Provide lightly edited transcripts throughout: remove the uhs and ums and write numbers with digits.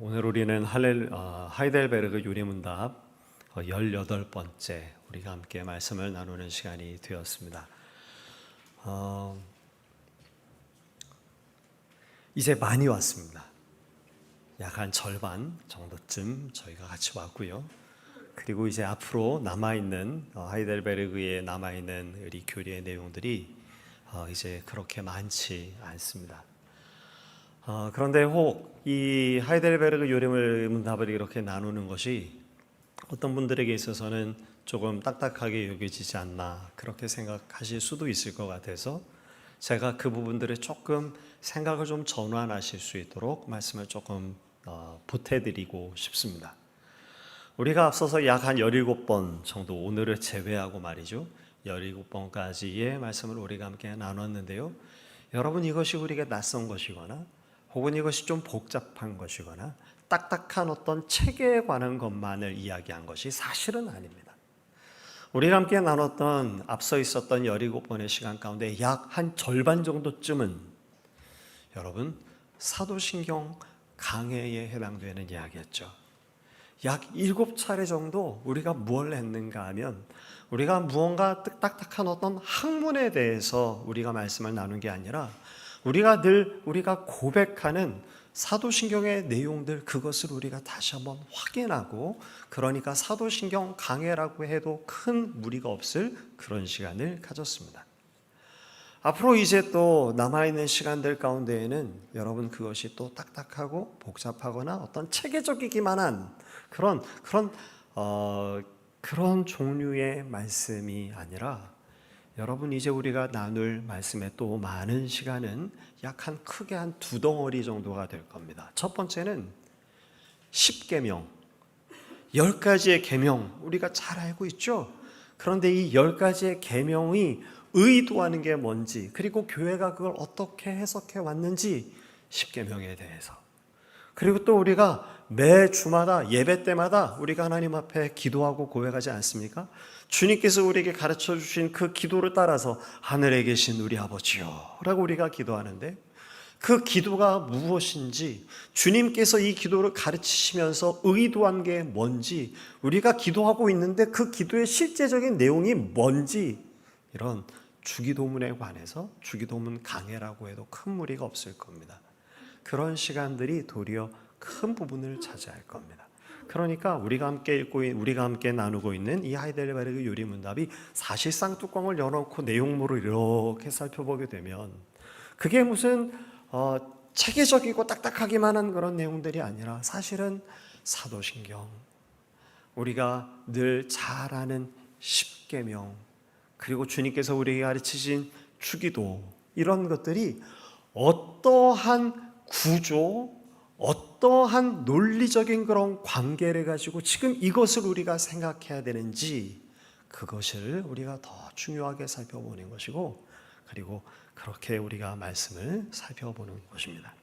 오늘 우리는 하이델베르그 유리문답 18번째 우리가 함께 말씀을 나누는 시간이 되었습니다. 이제 많이 왔습니다. 약 한 절반 정도쯤 저희가 같이 왔고요. 그리고 이제 앞으로 남아있는 하이델베르그에 남아있는 우리 교리의 내용들이 이제 그렇게 많지 않습니다. 그런데 혹 이 하이델베르그 요리문답을 이렇게 나누는 것이 어떤 분들에게 있어서는 조금 딱딱하게 여겨지지 않나 그렇게 생각하실 수도 있을 것 같아서 제가 그 부분들을 조금 생각을 좀 전환하실 수 있도록 말씀을 조금 보태드리고 싶습니다. 우리가 앞서서 약 한 17번 정도 오늘을 제외하고 말이죠. 17번까지의 말씀을 우리가 함께 나눴는데요. 여러분 이것이 우리에게 낯선 것이거나 혹은 이것이 좀 복잡한 것이거나 딱딱한 어떤 체계에 관한 것만을 이야기한 것이 사실은 아닙니다. 우리가 함께 나눴던 앞서 있었던 17번의 시간 가운데 약 한 절반 정도쯤은 여러분 사도신경 강해에 해당되는 이야기였죠. 약 7차례 정도 우리가 뭘 했는가 하면 우리가 무언가 딱딱한 어떤 학문에 대해서 우리가 말씀을 나눈 게 아니라 우리가 고백하는 사도신경의 내용들 그것을 우리가 다시 한번 확인하고 그러니까 사도신경 강해라고 해도 큰 무리가 없을 그런 시간을 가졌습니다. 앞으로 이제 또 남아있는 시간들 가운데에는 여러분 그것이 또 딱딱하고 복잡하거나 어떤 체계적이기만 한 그런 종류의 말씀이 아니라 여러분 이제 우리가 나눌 말씀에 또 많은 시간은 약 크게 한 두 덩어리 정도가 될 겁니다. 첫 번째는 10계명, 10가지의 계명 우리가 잘 알고 있죠. 그런데 이 10가지의 계명이 의도하는 게 뭔지 그리고 교회가 그걸 어떻게 해석해 왔는지 10계명에 대해서 그리고 또 우리가 매 주마다 예배 때마다 우리가 하나님 앞에 기도하고 고백하지 않습니까? 주님께서 우리에게 가르쳐 주신 그 기도를 따라서 하늘에 계신 우리 아버지요 라고 우리가 기도하는데 그 기도가 무엇인지 주님께서 이 기도를 가르치시면서 의도한 게 뭔지 우리가 기도하고 있는데 그 기도의 실제적인 내용이 뭔지 이런 주기도문에 관해서 주기도문 강해라고 해도 큰 무리가 없을 겁니다. 그런 시간들이 도리어 큰 부분을 차지할 겁니다. 그러니까 우리가 함께 나누고 있는 이 하이델베르그 요리문답이 사실상 뚜껑을 열어놓고 내용물을 이렇게 살펴보게 되면 그게 무슨 체계적이고 딱딱하기만 한 그런 내용들이 아니라 사실은 사도신경, 우리가 늘 잘 아는 10계명, 그리고 주님께서 우리에게 가르치신 주기도 이런 것들이 어떠한 구조, 어떠한 논리적인 그런 관계를 가지고 지금 이것을 우리가 생각해야 되는지 그것을 우리가 더 중요하게 살펴보는 것이고 그리고 그렇게 우리가 말씀을 살펴보는 것입니다.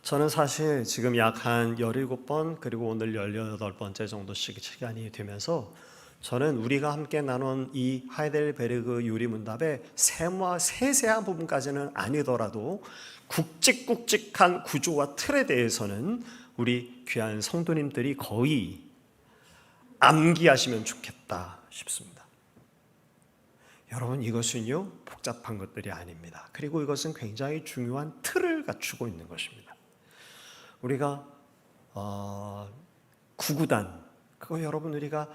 저는 사실 지금 약 한 17번 그리고 오늘 18번째 정도씩 시간이 되면서 저는 우리가 함께 나눈 이 하이델베르그 요리문답의 세세한 부분까지는 아니더라도 굵직굵직한 구조와 틀에 대해서는 우리 귀한 성도님들이 거의 암기하시면 좋겠다 싶습니다. 여러분 이것은요 복잡한 것들이 아닙니다. 그리고 이것은 굉장히 중요한 틀을 갖추고 있는 것입니다. 우리가 구구단 그거 여러분 우리가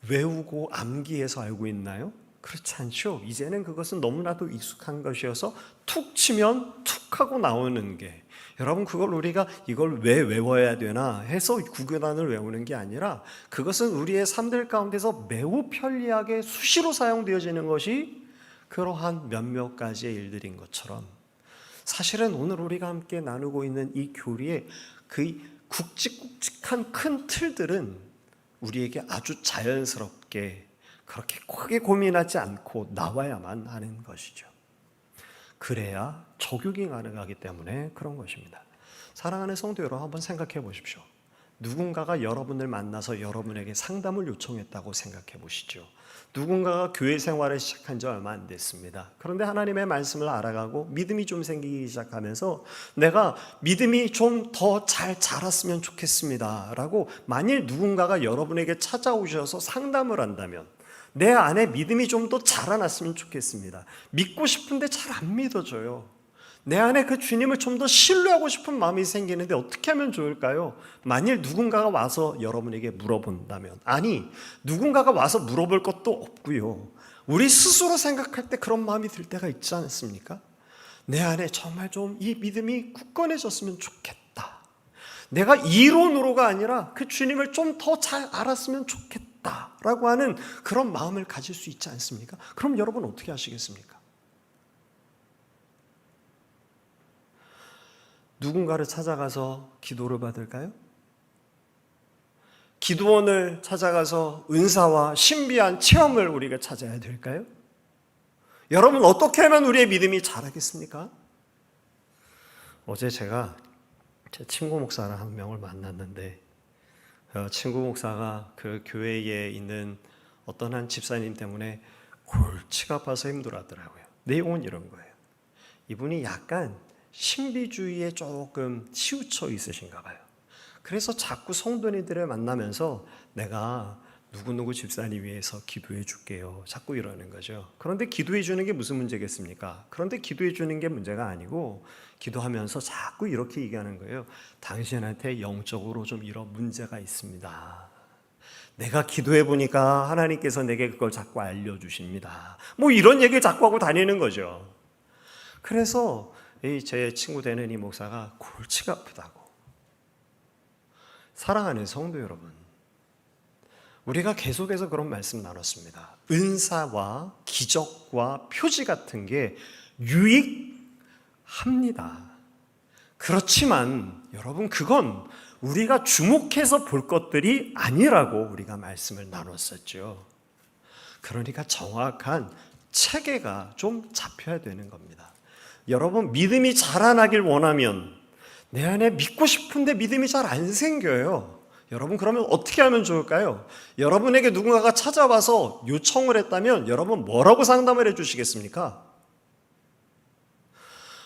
외우고 암기해서 알고 있나요? 그렇지 않죠. 이제는 그것은 너무나도 익숙한 것이어서 툭 치면 툭 하고 나오는 게 여러분 그걸 우리가 이걸 왜 외워야 되나 해서 구구단을 외우는 게 아니라 그것은 우리의 삶들 가운데서 매우 편리하게 수시로 사용되어지는 것이 그러한 몇몇 가지의 일들인 것처럼 사실은 오늘 우리가 함께 나누고 있는 이 교리의 그 굵직굵직한 큰 틀들은 우리에게 아주 자연스럽게 그렇게 크게 고민하지 않고 나와야만 하는 것이죠. 그래야 적용이 가능하기 때문에 그런 것입니다. 사랑하는 성도 여러분 한번 생각해 보십시오. 누군가가 여러분을 만나서 여러분에게 상담을 요청했다고 생각해 보시죠. 누군가가 교회 생활을 시작한 지 얼마 안 됐습니다. 그런데 하나님의 말씀을 알아가고 믿음이 좀 생기기 시작하면서 내가 믿음이 좀 더 잘 자랐으면 좋겠습니다 라고 만일 누군가가 여러분에게 찾아오셔서 상담을 한다면 내 안에 믿음이 좀 더 자라났으면 좋겠습니다. 믿고 싶은데 잘 안 믿어져요. 내 안에 그 주님을 좀 더 신뢰하고 싶은 마음이 생기는데 어떻게 하면 좋을까요? 만일 누군가가 와서 여러분에게 물어본다면, 아니 누군가가 와서 물어볼 것도 없고요, 우리 스스로 생각할 때 그런 마음이 들 때가 있지 않습니까? 내 안에 정말 좀 이 믿음이 굳건해졌으면 좋겠다, 내가 이론으로가 아니라 그 주님을 좀 더 잘 알았으면 좋겠다 라고 하는 그런 마음을 가질 수 있지 않습니까? 그럼 여러분 어떻게 하시겠습니까? 누군가를 찾아가서 기도를 받을까요? 기도원을 찾아가서 은사와 신비한 체험을 우리가 찾아야 될까요? 여러분 어떻게 하면 우리의 믿음이 자라겠습니까? 어제 제가 제 친구 목사를 한 명을 만났는데 친구 목사가 그 교회에 있는 어떤 한 집사님 때문에 골치가 아파서 힘들어하더라고요. 내용은 이런 거예요. 이분이 약간 신비주의에 조금 치우쳐 있으신가 봐요. 그래서 자꾸 성도님들을 만나면서 내가 누구누구 집사님 위해서 기도해 줄게요, 자꾸 이러는 거죠. 그런데 기도해 주는 게 무슨 문제겠습니까? 그런데 기도해 주는 게 문제가 아니고 기도하면서 자꾸 이렇게 얘기하는 거예요. 당신한테 영적으로 좀 이런 문제가 있습니다. 내가 기도해 보니까 하나님께서 내게 그걸 자꾸 알려주십니다. 뭐 이런 얘기를 자꾸 하고 다니는 거죠. 그래서 제 친구 되는 이 목사가 골치가 아프다고. 사랑하는 성도 여러분, 우리가 계속해서 그런 말씀 나눴습니다. 은사와 기적과 표지 같은 게 유익합니다. 그렇지만 여러분 그건 우리가 주목해서 볼 것들이 아니라고 우리가 말씀을 나눴었죠. 그러니까 정확한 체계가 좀 잡혀야 되는 겁니다. 여러분 믿음이 자라나길 원하면 내 안에 믿고 싶은데 믿음이 잘 안 생겨요. 여러분 그러면 어떻게 하면 좋을까요? 여러분에게 누군가가 찾아와서 요청을 했다면 여러분 뭐라고 상담을 해 주시겠습니까?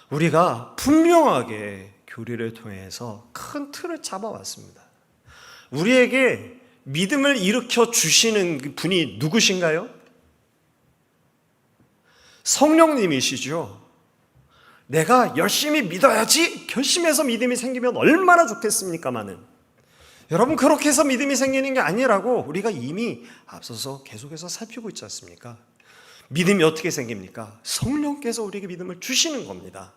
우리가 분명하게 교리를 통해서 큰 틀을 잡아왔습니다. 우리에게 믿음을 일으켜 주시는 분이 누구신가요? 성령님이시죠. 내가 열심히 믿어야지 결심해서 믿음이 생기면 얼마나 좋겠습니까마는, 여러분 그렇게 해서 믿음이 생기는 게 아니라고 우리가 이미 앞서서 계속해서 살피고 있지 않습니까? 믿음이 어떻게 생깁니까? 성령께서 우리에게 믿음을 주시는 겁니다.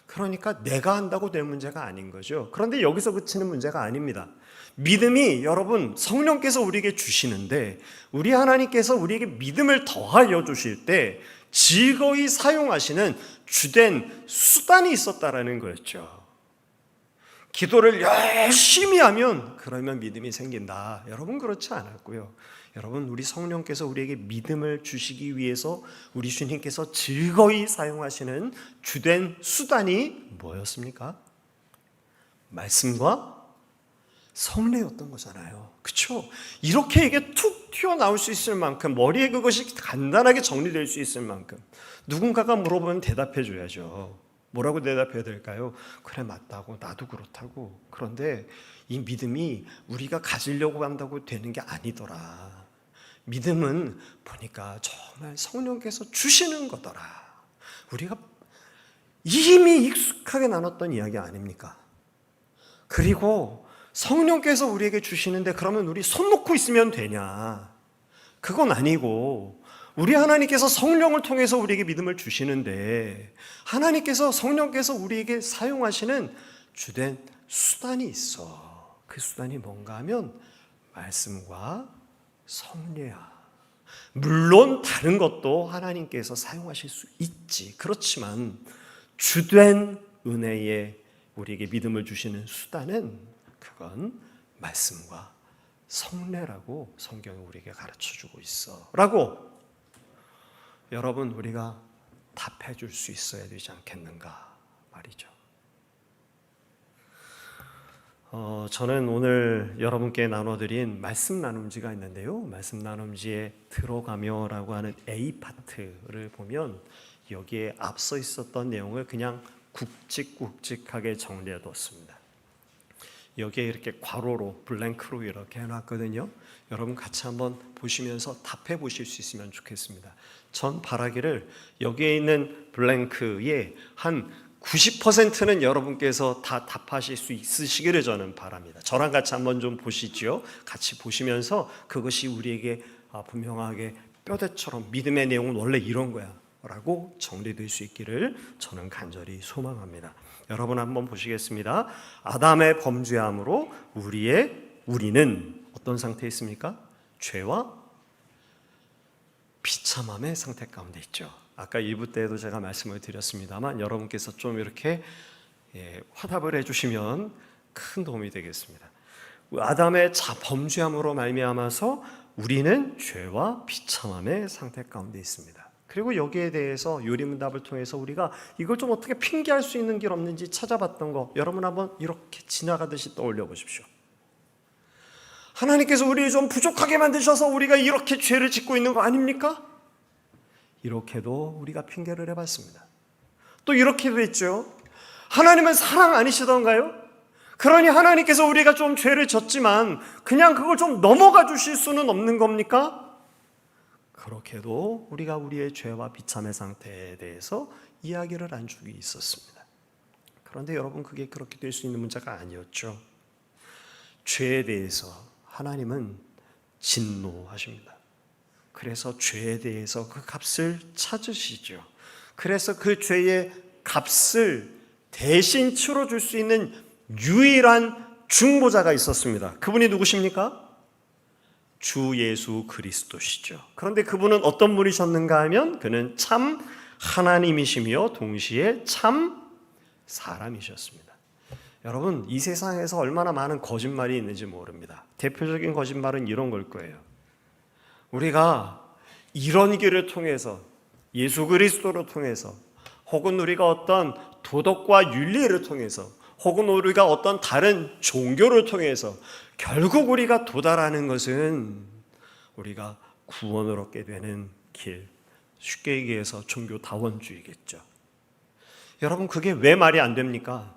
그러니까 내가 한다고 될 문제가 아닌 거죠. 그런데 여기서 그치는 문제가 아닙니다. 믿음이 여러분 성령께서 우리에게 주시는데 우리 하나님께서 우리에게 믿음을 더하여 주실 때 즐거이 사용하시는 주된 수단이 있었다라는 거였죠. 기도를 열심히 하면 그러면 믿음이 생긴다. 여러분 그렇지 않았고요. 여러분 우리 성령께서 우리에게 믿음을 주시기 위해서 우리 주님께서 즐거이 사용하시는 주된 수단이 뭐였습니까? 말씀과 성례였던 거잖아요. 그렇죠? 이렇게 이게 툭 튀어나올 수 있을 만큼 머리에 그것이 간단하게 정리될 수 있을 만큼 누군가가 물어보면 대답해 줘야죠. 뭐라고 대답해야 될까요? 그래 맞다고, 나도 그렇다고. 그런데 이 믿음이 우리가 가지려고 한다고 되는 게 아니더라. 믿음은 보니까 정말 성령께서 주시는 거더라. 우리가 이미 익숙하게 나눴던 이야기 아닙니까? 그리고 성령께서 우리에게 주시는데 그러면 우리 손 놓고 있으면 되냐? 그건 아니고 우리 하나님께서 성령을 통해서 우리에게 믿음을 주시는데 하나님께서 성령께서 우리에게 사용하시는 주된 수단이 있어. 그 수단이 뭔가 하면 말씀과 성례야. 물론 다른 것도 하나님께서 사용하실 수 있지. 그렇지만 주된 은혜에 우리에게 믿음을 주시는 수단은 그건 말씀과 성례라고 성경이 우리에게 가르쳐주고 있어 라고 여러분 우리가 답해 줄 수 있어야 되지 않겠는가 말이죠. 저는 오늘 여러분께 나눠드린 말씀 나눔지가 있는데요. 말씀 나눔지에 들어가며라고 하는 A 파트를 보면 여기에 앞서 있었던 내용을 그냥 굵직굵직하게 정리해 뒀습니다. 여기에 이렇게 괄호로 블랭크로 이렇게 해놨거든요. 여러분 같이 한번 보시면서 답해 보실 수 있으면 좋겠습니다. 전 바라기를 여기에 있는 블랭크의 한 90%는 여러분께서 다 답하실 수 있으시기를 저는 바랍니다. 저랑 같이 한번 좀 보시죠. 같이 보시면서 그것이 우리에게 분명하게 뼈대처럼 믿음의 내용은 원래 이런 거야 라고 정리될 수 있기를 저는 간절히 소망합니다. 여러분 한번 보시겠습니다. 아담의 범죄함으로 우리는 어떤 상태에 있습니까? 죄와 비참함의 상태 가운데 있죠. 아까 1부 때에도 제가 말씀을 드렸습니다만 여러분께서 좀 이렇게 화답을 해주시면 큰 도움이 되겠습니다. 아담의 범죄함으로 말미암아서 우리는 죄와 비참함의 상태 가운데 있습니다. 그리고 여기에 대해서 요리문답을 통해서 우리가 이걸 좀 어떻게 핑계할 수 있는 길 없는지 찾아봤던 거 여러분 한번 이렇게 지나가듯이 떠올려 보십시오. 하나님께서 우리를 좀 부족하게 만드셔서 우리가 이렇게 죄를 짓고 있는 거 아닙니까? 이렇게도 우리가 핑계를 해봤습니다. 또 이렇게도 했죠. 하나님은 사랑 아니시던가요? 그러니 하나님께서 우리가 좀 죄를 졌지만 그냥 그걸 좀 넘어가 주실 수는 없는 겁니까? 그렇게도 우리가 우리의 죄와 비참의 상태에 대해서 이야기를 한 적이 있었습니다. 그런데 여러분 그게 그렇게 될 수 있는 문제가 아니었죠. 죄에 대해서 하나님은 진노하십니다. 그래서 죄에 대해서 그 값을 찾으시죠. 그래서 그 죄의 값을 대신 치러줄 수 있는 유일한 중보자가 있었습니다. 그분이 누구십니까? 주 예수 그리스도시죠. 그런데 그분은 어떤 분이셨는가 하면 그는 참 하나님이시며 동시에 참 사람이셨습니다. 여러분 이 세상에서 얼마나 많은 거짓말이 있는지 모릅니다. 대표적인 거짓말은 이런 걸 거예요. 우리가 이런 길을 통해서 예수 그리스도를 통해서 혹은 우리가 어떤 도덕과 윤리를 통해서 혹은 우리가 어떤 다른 종교를 통해서 결국 우리가 도달하는 것은 우리가 구원을 얻게 되는 길, 쉽게 얘기해서 종교다원주의겠죠. 여러분 그게 왜 말이 안 됩니까?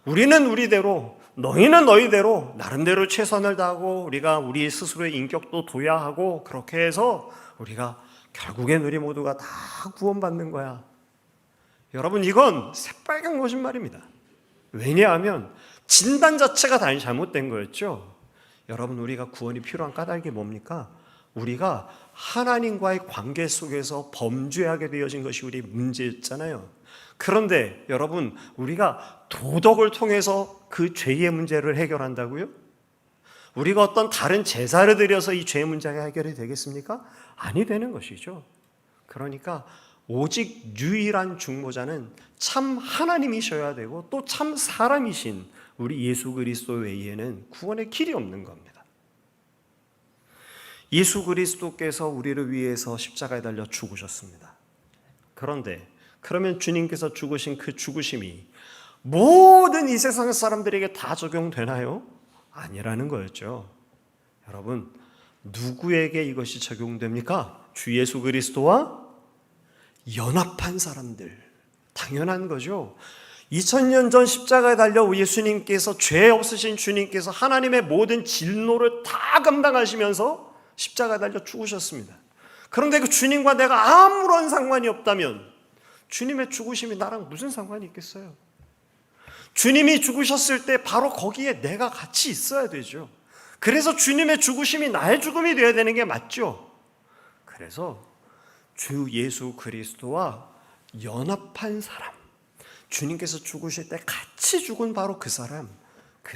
우리는 우리대로 너희는 너희대로 나름대로 최선을 다하고 우리가 우리 스스로의 인격도 도야하고 그렇게 해서 우리가 결국엔 우리 모두가 다 구원받는 거야. 여러분 이건 새빨간 거짓말입니다. 왜냐하면 진단 자체가 다 잘못된 거였죠. 여러분 우리가 구원이 필요한 까닭이 뭡니까? 우리가 하나님과의 관계 속에서 범죄하게 되어진 것이 우리 문제였잖아요. 그런데 여러분 우리가 도덕을 통해서 그 죄의 문제를 해결한다고요? 우리가 어떤 다른 제사를 드려서 이 죄의 문제가 해결이 되겠습니까? 아니 되는 것이죠. 그러니까 오직 유일한 중보자는 참 하나님이셔야 되고 또 참 사람이신 우리 예수 그리스도 외에는 구원의 길이 없는 겁니다. 예수 그리스도께서 우리를 위해서 십자가에 달려 죽으셨습니다. 그런데 그러면 주님께서 죽으신 그 죽으심이 모든 이 세상 사람들에게 다 적용되나요? 아니라는 거였죠. 여러분 누구에게 이것이 적용됩니까? 주 예수 그리스도와 연합한 사람들. 당연한 거죠. 2000년 전 십자가에 달려 예수님께서 죄 없으신 주님께서 하나님의 모든 진노를 다 감당하시면서 십자가에 달려 죽으셨습니다. 그런데 그 주님과 내가 아무런 상관이 없다면 주님의 죽으심이 나랑 무슨 상관이 있겠어요? 주님이 죽으셨을 때 바로 거기에 내가 같이 있어야 되죠. 그래서 주님의 죽으심이 나의 죽음이 되어야 되는 게 맞죠. 그래서 주 예수 그리스도와 연합한 사람, 주님께서 죽으실 때 같이 죽은 바로 그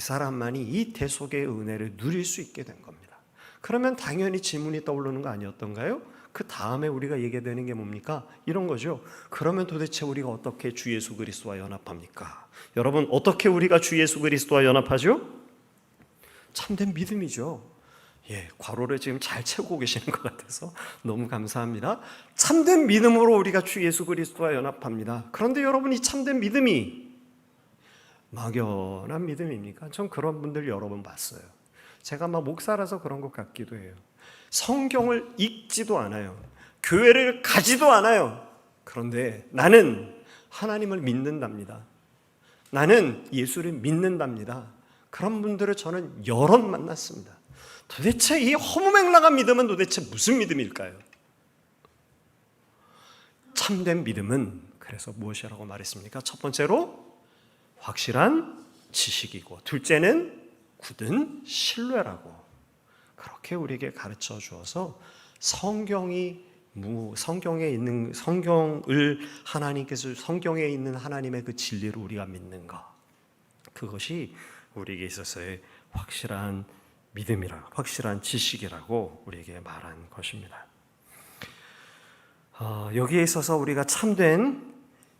사람만이 이 대속의 은혜를 누릴 수 있게 된 겁니다. 그러면 당연히 질문이 떠오르는 거 아니었던가요? 그 다음에 우리가 얘기되는 게 뭡니까? 이런 거죠. 그러면 도대체 우리가 어떻게 주 예수 그리스도와 연합합니까? 여러분 어떻게 우리가 주 예수 그리스도와 연합하죠? 참된 믿음이죠. 괄호를 지금 잘 채우고 계시는 것 같아서 너무 감사합니다. 참된 믿음으로 우리가 주 예수 그리스도와 연합합니다. 그런데 여러분 이 참된 믿음이 막연한 믿음입니까? 전 그런 분들 여러 번 봤어요. 제가 막 목사라서 그런 것 같기도 해요. 성경을 읽지도 않아요. 교회를 가지도 않아요. 그런데 나는 하나님을 믿는답니다. 나는 예수를 믿는답니다. 그런 분들을 저는 여럿 만났습니다. 도대체 이 허무맹랑한 믿음은 도대체 무슨 믿음일까요? 참된 믿음은 그래서 무엇이라고 말했습니까? 첫 번째로 확실한 지식이고, 둘째는 굳은 신뢰라고 그렇게 우리에게 가르쳐 주어서 성경을 하나님께서 성경에 있는 하나님의 그 진리를 우리가 믿는 것, 그것이 우리에게 있어서의 확실한 믿음이라, 확실한 지식이라고 우리에게 말한 것입니다. 여기에 있어서 우리가 참된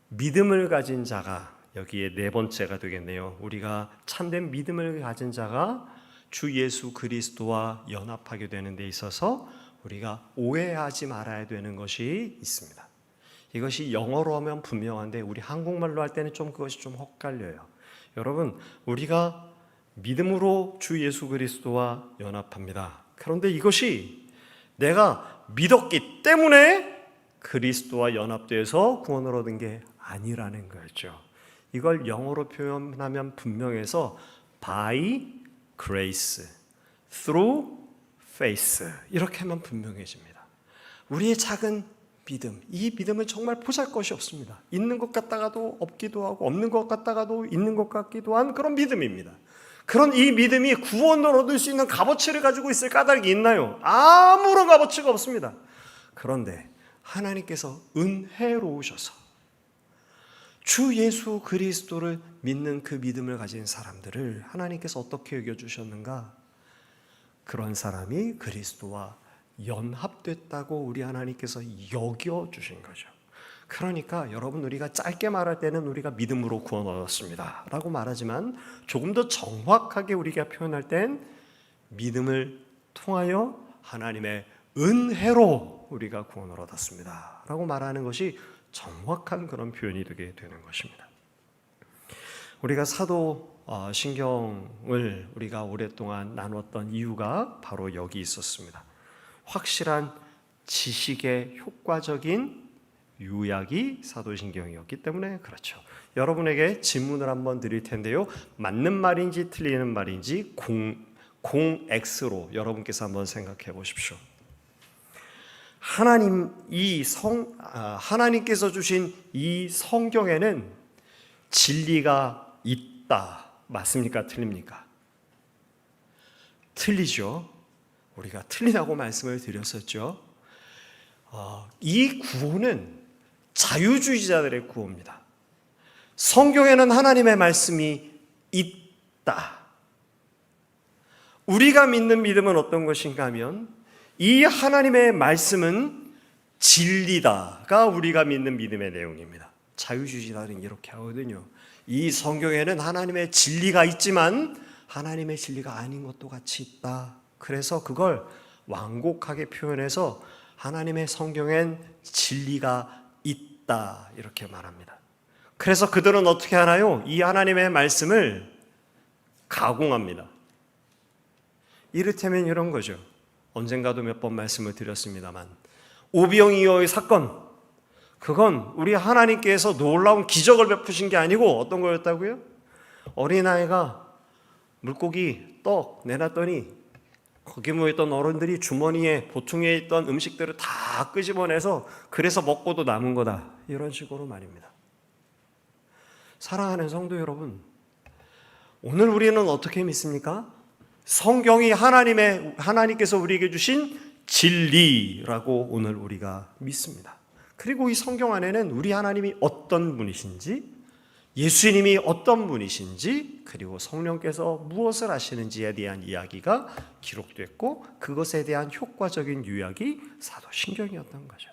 믿음을 가진 자가, 여기에 네 번째가 되겠네요. 우리가 참된 믿음을 가진 자가 주 예수 그리스도와 연합하게 되는 데 있어서 우리가 오해하지 말아야 되는 것이 있습니다. 이것이 영어로 하면 분명한데 우리 한국말로 할 때는 그것이 좀 헛갈려요. 여러분, 우리가 믿음으로 주 예수 그리스도와 연합합니다. 그런데 이것이 내가 믿었기 때문에 그리스도와 연합돼서 구원을 얻은 게 아니라는 거죠. 이걸 영어로 표현하면 분명해서 by grace, through faith, 이렇게 하면 분명해집니다. 우리의 작은 믿음, 이 믿음은 정말 보잘것이 없습니다. 있는 것 같다가도 없기도 하고 없는 것 같다가도 있는 것 같기도 한 그런 믿음입니다. 그런 이 믿음이 구원을 얻을 수 있는 값어치를 가지고 있을 까닭이 있나요? 아무런 값어치가 없습니다. 그런데 하나님께서 은혜로우셔서 주 예수 그리스도를 믿는 그 믿음을 가진 사람들을 하나님께서 어떻게 여겨주셨는가? 그런 사람이 그리스도와 연합됐다고 우리 하나님께서 여겨주신 거죠. 그러니까 여러분, 우리가 짧게 말할 때는 우리가 믿음으로 구원 얻었습니다 라고 말하지만 조금 더 정확하게 우리가 표현할 땐 믿음을 통하여 하나님의 은혜로 우리가 구원을 얻었습니다 라고 말하는 것이 정확한 그런 표현이 되게 되는 것입니다. 우리가 사도신경을 우리가 오랫동안 나눴던 이유가 바로 여기 있었습니다. 확실한 지식의 효과적인 요약이 사도신경이었기 때문에 그렇죠. 여러분에게 질문을 한번 드릴 텐데요. 맞는 말인지 틀리는 말인지 공X로 여러분께서 한번 생각해 보십시오. 하나님께서 주신 이 성경에는 진리가 있다. 맞습니까? 틀립니까? 틀리죠. 우리가 틀리다고 말씀을 드렸었죠. 이 구원은 자유주의자들의 구원입니다. 성경에는 하나님의 말씀이 있다. 우리가 믿는 믿음은 어떤 것인가 하면 이 하나님의 말씀은 진리다가 우리가 믿는 믿음의 내용입니다. 자유주의자들은 이렇게 하거든요. 이 성경에는 하나님의 진리가 있지만 하나님의 진리가 아닌 것도 같이 있다. 그래서 그걸 완곡하게 표현해서 하나님의 성경엔 진리가 있다 이렇게 말합니다. 그래서 그들은 어떻게 하나요? 이 하나님의 말씀을 가공합니다. 이를테면 이런 거죠. 언젠가도 몇 번 말씀을 드렸습니다만 오병이어의 사건, 그건 우리 하나님께서 놀라운 기적을 베푸신 게 아니고 어떤 거였다고요? 어린아이가 물고기, 떡 내놨더니 거기 모였던 어른들이 주머니에 보퉁이에 있던 음식들을 다 끄집어내서 그래서 먹고도 남은 거다, 이런 식으로 말입니다. 사랑하는 성도 여러분, 오늘 우리는 어떻게 믿습니까? 성경이 하나님께서 우리에게 주신 진리라고 오늘 우리가 믿습니다. 그리고 이 성경 안에는 우리 하나님이 어떤 분이신지, 예수님이 어떤 분이신지, 그리고 성령께서 무엇을 하시는지에 대한 이야기가 기록됐고 그것에 대한 효과적인 요약이 사도신경이었던 거죠.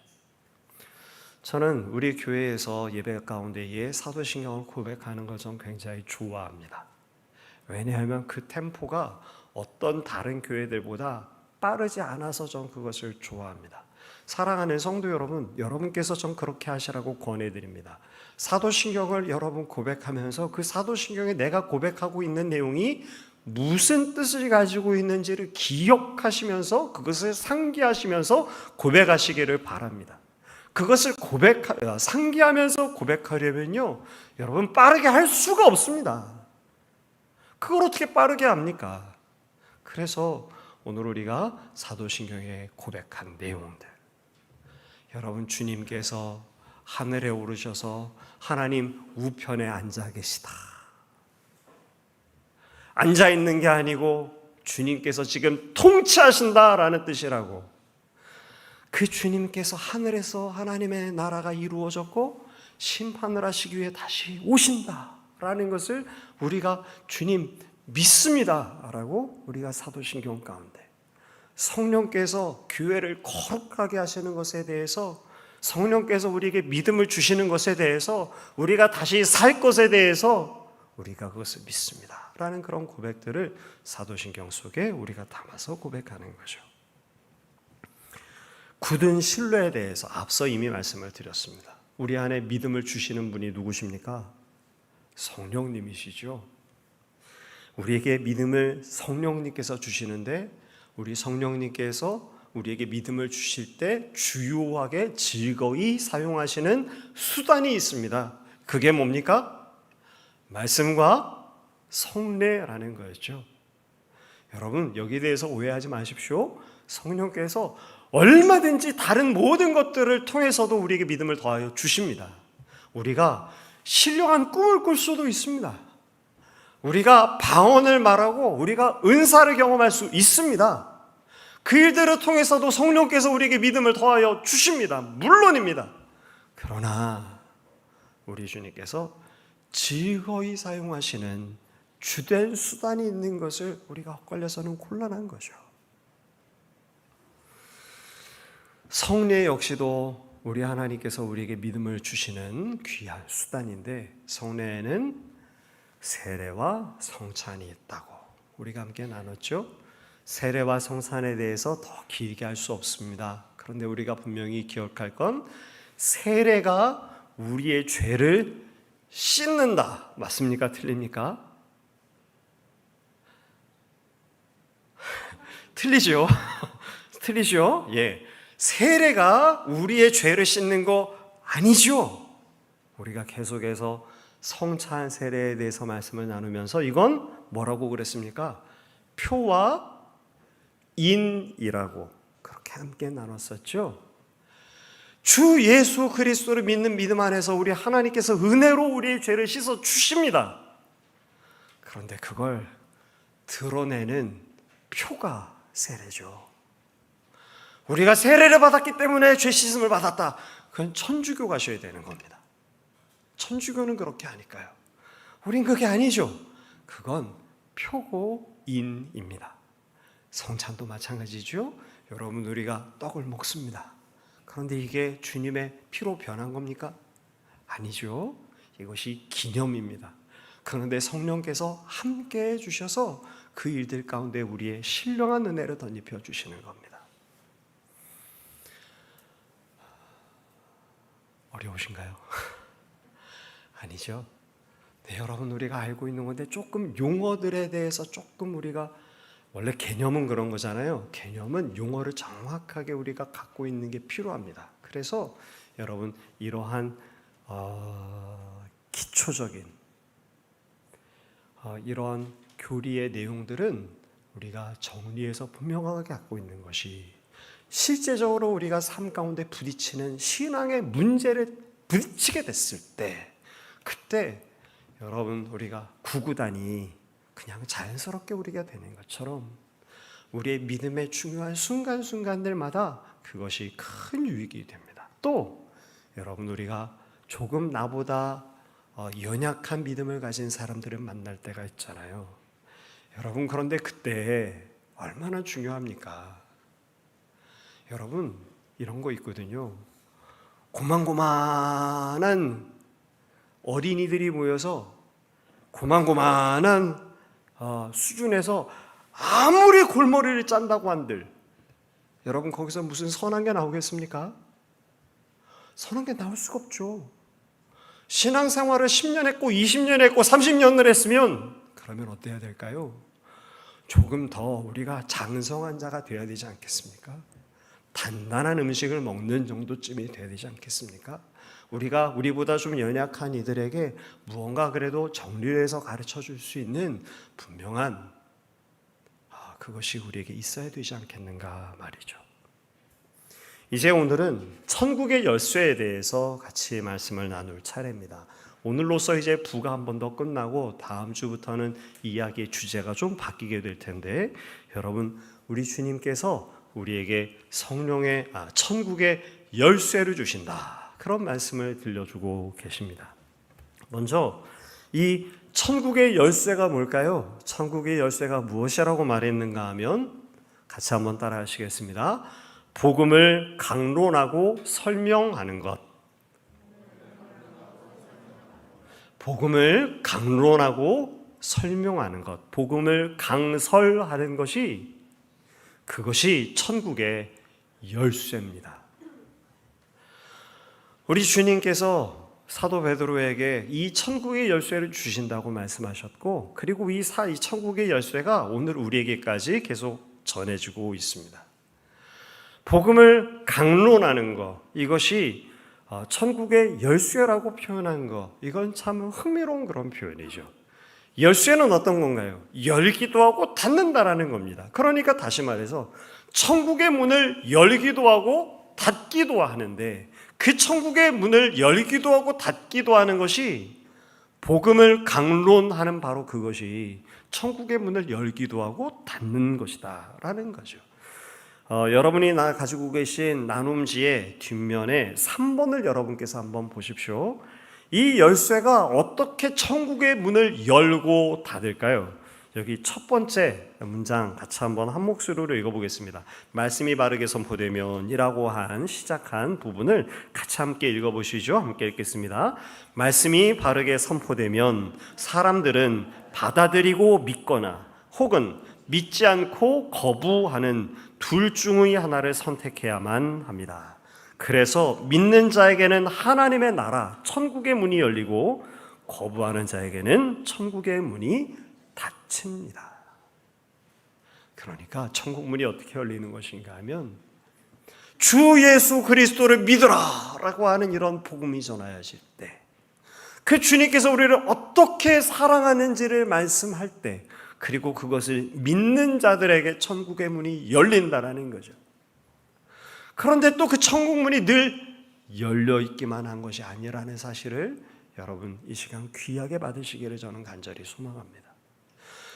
저는 우리 교회에서 예배 가운데에 사도신경을 고백하는 걸 좀 굉장히 좋아합니다. 왜냐하면 그 템포가 어떤 다른 교회들보다 빠르지 않아서 전 그것을 좋아합니다. 사랑하는 성도 여러분, 여러분께서 좀 그렇게 하시라고 권해드립니다. 사도신경을 여러분 고백하면서 그 사도신경에 내가 고백하고 있는 내용이 무슨 뜻을 가지고 있는지를 기억하시면서 그것을 상기하시면서 고백하시기를 바랍니다. 그것을 상기하면서 고백하려면요, 여러분 빠르게 할 수가 없습니다. 그걸 어떻게 빠르게 합니까? 그래서 오늘 우리가 사도신경에 고백한 내용들, 여러분 주님께서 하늘에 오르셔서 하나님 우편에 앉아 계시다. 앉아 있는 게 아니고 주님께서 지금 통치하신다라는 뜻이라고. 그 주님께서 하늘에서 하나님의 나라가 이루어졌고 심판을 하시기 위해 다시 오신다라는 것을 우리가 주님 믿습니다라고 우리가 사도신경 가운데 성령께서 교회를 거룩하게 하시는 것에 대해서, 성령께서 우리에게 믿음을 주시는 것에 대해서, 우리가 다시 살 것에 대해서 우리가 그것을 믿습니다 라는 그런 고백들을 사도신경 속에 우리가 담아서 고백하는 거죠. 굳은 신뢰에 대해서 앞서 이미 말씀을 드렸습니다. 우리 안에 믿음을 주시는 분이 누구십니까? 성령님이시죠. 우리에게 믿음을 성령님께서 주시는데, 우리 성령님께서 우리에게 믿음을 주실 때 주요하게 즐거이 사용하시는 수단이 있습니다. 그게 뭡니까? 말씀과 성례라는 거였죠. 여러분 여기에 대해서 오해하지 마십시오. 성령께서 얼마든지 다른 모든 것들을 통해서도 우리에게 믿음을 더하여 주십니다. 우리가 신령한 꿈을 꿀 수도 있습니다. 우리가 방언을 말하고 우리가 은사를 경험할 수 있습니다. 그 일들을 통해서도 성령께서 우리에게 믿음을 더하여 주십니다. 물론입니다. 그러나 우리 주님께서 즐거이 사용하시는 주된 수단이 있는 것을 우리가 헛걸려서는 곤란한 거죠. 성례 역시도 우리 하나님께서 우리에게 믿음을 주시는 귀한 수단인데, 성례에는 세례와 성찬이 있다고 우리가 함께 나눴죠. 세례와 성찬에 대해서 더 길게 할 수 없습니다. 그런데 우리가 분명히 기억할 건 세례가 우리의 죄를 씻는다. 맞습니까? 틀립니까? 틀리죠? 틀리죠? 예. 세례가 우리의 죄를 씻는 거 아니죠. 우리가 계속해서 성찬 세례에 대해서 말씀을 나누면서 이건 뭐라고 그랬습니까? 표와 인이라고 그렇게 함께 나눴었죠. 주 예수 그리스도를 믿는 믿음 안에서 우리 하나님께서 은혜로 우리의 죄를 씻어 주십니다. 그런데 그걸 드러내는 표가 세례죠. 우리가 세례를 받았기 때문에 죄 씻음을 받았다. 그건 천주교 가셔야 되는 겁니다. 천주교는 그렇게 하니까요. 우린 그게 아니죠. 그건 표고 인입니다. 성찬도 마찬가지죠. 여러분 우리가 떡을 먹습니다. 그런데 이게 주님의 피로 변한 겁니까? 아니죠. 이것이 기념입니다. 그런데 성령께서 함께 해주셔서 그 일들 가운데 우리의 신령한 은혜를 덧입혀 주시는 겁니다. 어려우신가요? 아니죠. 네, 여러분 우리가 알고 있는 건데 조금 용어들에 대해서 조금 우리가, 원래 개념은 그런 거잖아요. 개념은 용어를 정확하게 우리가 갖고 있는 게 필요합니다. 그래서 여러분 이러한 기초적인 이러한 교리의 내용들은 우리가 정리해서 분명하게 갖고 있는 것이, 실제적으로 우리가 삶 가운데 부딪히는 신앙의 문제를 부딪히게 됐을 때, 그때 여러분 우리가 구구단이 그냥 자연스럽게 우리가 되는 것처럼 우리의 믿음의 중요한 순간순간들마다 그것이 큰 유익이 됩니다. 또 여러분 우리가 조금 나보다 연약한 믿음을 가진 사람들을 만날 때가 있잖아요. 여러분 그런데 그때 얼마나 중요합니까? 여러분 이런 거 있거든요. 고만고만한 어린이들이 모여서 고만고만한 수준에서 아무리 골머리를 짠다고 한들, 여러분 거기서 무슨 선한 게 나오겠습니까? 선한 게 나올 수가 없죠. 신앙생활을 10년 했고 20년 했고 30년을 했으면 그러면 어때야 될까요? 조금 더 우리가 장성한 자가 되어야 되지 않겠습니까? 단단한 음식을 먹는 정도쯤이 되어야 되지 않겠습니까? 우리가 우리보다 좀 연약한 이들에게 무언가 그래도 정리해서 가르쳐 줄 수 있는 분명한 그것이 우리에게 있어야 되지 않겠는가 말이죠. 이제 오늘은 천국의 열쇠에 대해서 같이 말씀을 나눌 차례입니다. 오늘로써 이제 부가 한 번 더 끝나고 다음 주부터는 이야기의 주제가 좀 바뀌게 될 텐데, 여러분, 우리 주님께서 우리에게 성령의 천국의 열쇠를 주신다, 그런 말씀을 들려주고 계십니다. 먼저 이 천국의 열쇠가 뭘까요? 천국의 열쇠가 무엇이라고 말했는가 하면 같이 한번 따라 하시겠습니다. 복음을 강론하고 설명하는 것. 복음을 강론하고 설명하는 것. 복음을 강설하는 것이, 그것이 천국의 열쇠입니다. 우리 주님께서 사도 베드로에게 이 천국의 열쇠를 주신다고 말씀하셨고, 그리고 이 천국의 열쇠가 오늘 우리에게까지 계속 전해지고 있습니다. 복음을 강론하는 것, 이것이 천국의 열쇠라고 표현한 것, 이건 참 흥미로운 그런 표현이죠. 열쇠는 어떤 건가요? 열기도 하고 닫는다라는 겁니다. 그러니까 다시 말해서 천국의 문을 열기도 하고 닫기도 하는데, 그 천국의 문을 열기도 하고 닫기도 하는 것이, 복음을 강론하는 바로 그것이 천국의 문을 열기도 하고 닫는 것이다 라는 거죠. 여러분이 가지고 계신 나눔지의 뒷면에 3번을 여러분께서 한번 보십시오. 이 열쇠가 어떻게 천국의 문을 열고 닫을까요? 여기 첫 번째 문장 같이 한번 한 목소리로 읽어보겠습니다. 말씀이 바르게 선포되면 이라고 시작한 부분을 같이 함께 읽어보시죠. 함께 읽겠습니다. 말씀이 바르게 선포되면 사람들은 받아들이고 믿거나 혹은 믿지 않고 거부하는 둘 중의 하나를 선택해야만 합니다. 그래서 믿는 자에게는 하나님의 나라, 천국의 문이 열리고 거부하는 자에게는 천국의 문이 닫힙니다. 그러니까 천국 문이 어떻게 열리는 것인가 하면, 주 예수 그리스도를 믿으라 라고 하는 이런 복음이 전하여질 때, 그 주님께서 우리를 어떻게 사랑하는지를 말씀할 때, 그리고 그것을 믿는 자들에게 천국의 문이 열린다라는 거죠. 그런데 또 그 천국 문이 늘 열려 있기만 한 것이 아니라는 사실을 여러분 이 시간 귀하게 받으시기를 저는 간절히 소망합니다.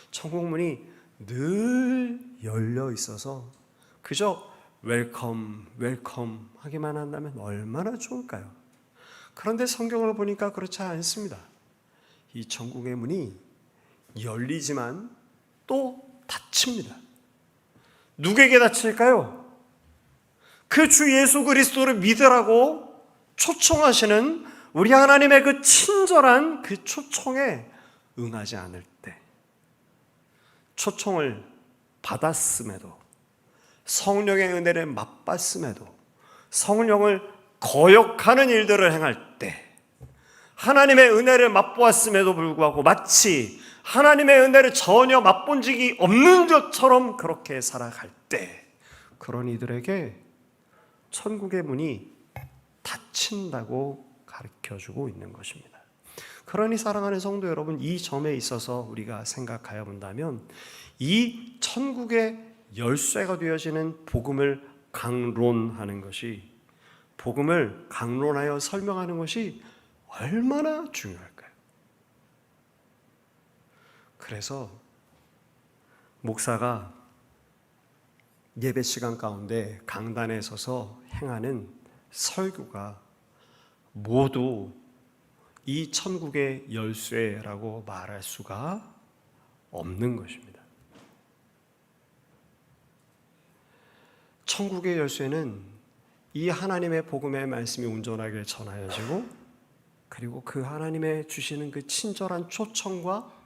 천국 문이 늘 열려 있어서 그저 웰컴 하기만 한다면 얼마나 좋을까요? 그런데 성경을 보니까 그렇지 않습니다. 이 천국의 문이 열리지만 또 닫힙니다. 누구에게 닫힐까요? 그 주 예수 그리스도를 믿으라고 초청하시는 우리 하나님의 그 친절한 그 초청에 응하지 않을 때, 초청을 받았음에도, 성령의 은혜를 맛봤음에도 성령을 거역하는 일들을 행할 때, 하나님의 은혜를 맛보았음에도 불구하고 마치 하나님의 은혜를 전혀 맛본 적이 없는 것처럼 그렇게 살아갈 때, 그런 이들에게 천국의 문이 닫힌다고 가르쳐주고 있는 것입니다. 그러니 사랑하는 성도 여러분, 이 점에 있어서 우리가 생각하여 본다면, 이 천국의 열쇠가 되어지는 복음을 강론하는 것이, 복음을 강론하여 설명하는 것이 얼마나 중요할까요? 그래서 목사가 예배 시간 가운데 강단에 서서 행하는 설교가 모두 이 천국의 열쇠라고 말할 수가 없는 것입니다. 천국의 열쇠는 이 하나님의 복음의 말씀이 온전하게 전하여지고, 그리고 그 하나님의 주시는 그 친절한 초청과,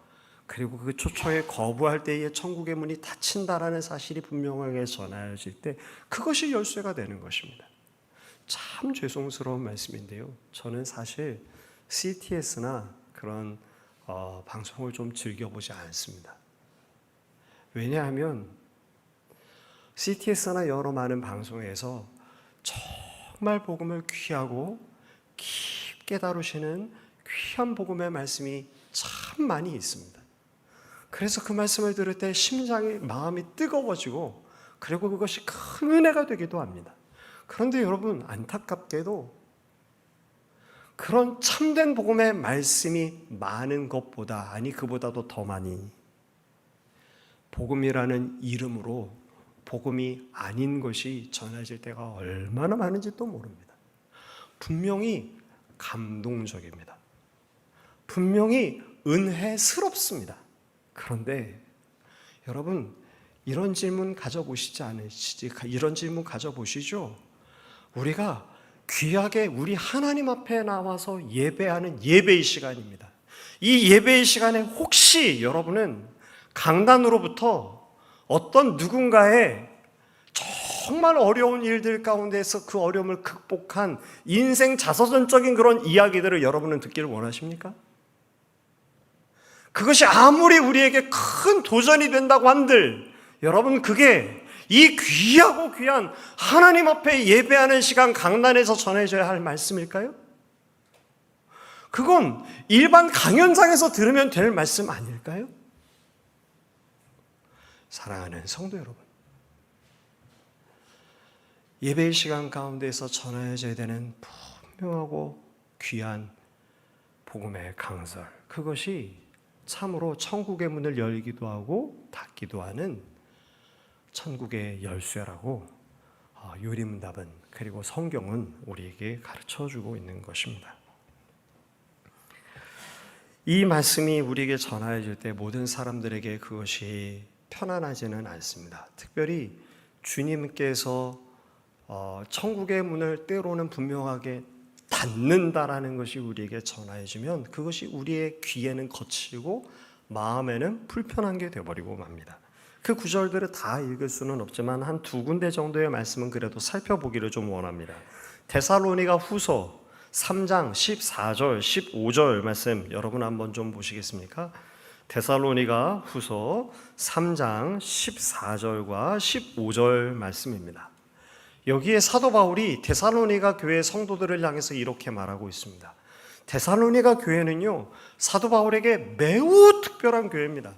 그리고 그 초청에 거부할 때에 천국의 문이 닫힌다라는 사실이 분명하게 전하여질 때, 그것이 열쇠가 되는 것입니다. 참 죄송스러운 말씀인데요, 저는 사실 CTS나 그런 방송을 좀 즐겨보지 않습니다. 왜냐하면 CTS나 여러 많은 방송에서 정말 복음을 귀하고 깊게 다루시는 귀한 복음의 말씀이 참 많이 있습니다. 그래서 그 말씀을 들을 때 심장이, 마음이 뜨거워지고 그리고 그것이 큰 은혜가 되기도 합니다. 그런데 여러분, 안타깝게도 그런 참된 복음의 말씀이 많은 것보다, 아니 그보다도 더 많이 복음이라는 이름으로 복음이 아닌 것이 전해질 때가 얼마나 많은지 또 모릅니다. 분명히 감동적입니다. 분명히 은혜스럽습니다. 그런데 여러분, 이런 질문 가져보시지 않으시지? 이런 질문 가져보시죠? 우리가 귀하게 우리 하나님 앞에 나와서 예배하는 예배의 시간입니다. 이 예배의 시간에 혹시 여러분은 강단으로부터 어떤 누군가의 정말 어려운 일들 가운데서 그 어려움을 극복한 인생 자서전적인 그런 이야기들을 여러분은 듣기를 원하십니까? 그것이 아무리 우리에게 큰 도전이 된다고 한들 여러분, 그게 이 귀하고 귀한 하나님 앞에 예배하는 시간 강단에서 전해져야 할 말씀일까요? 그건 일반 강연장에서 들으면 될 말씀 아닐까요? 사랑하는 성도 여러분, 예배의 시간 가운데서 전해져야 되는 분명하고 귀한 복음의 강설, 그것이 참으로 천국의 문을 열기도 하고 닫기도 하는 천국의 열쇠라고 요리문답은, 그리고 성경은 우리에게 가르쳐주고 있는 것입니다. 이 말씀이 우리에게 전하여질 때 모든 사람들에게 그것이 편안하지는 않습니다. 특별히 주님께서 천국의 문을 때로는 분명하게 닫는다라는 것이 우리에게 전하여지면 그것이 우리의 귀에는 거칠고 마음에는 불편한 게 되어버리고 맙니다. 그 구절들을 다 읽을 수는 없지만 한 두 군데 정도의 말씀은 그래도 살펴보기를 좀 원합니다. 데살로니가 후서 3장 14절, 15절 말씀 여러분 한번 좀 보시겠습니까? 데살로니가 후서 3장 14절과 15절 말씀입니다. 여기에 사도 바울이 데살로니가 교회 성도들을 향해서 이렇게 말하고 있습니다. 데살로니가 교회는요, 사도 바울에게 매우 특별한 교회입니다.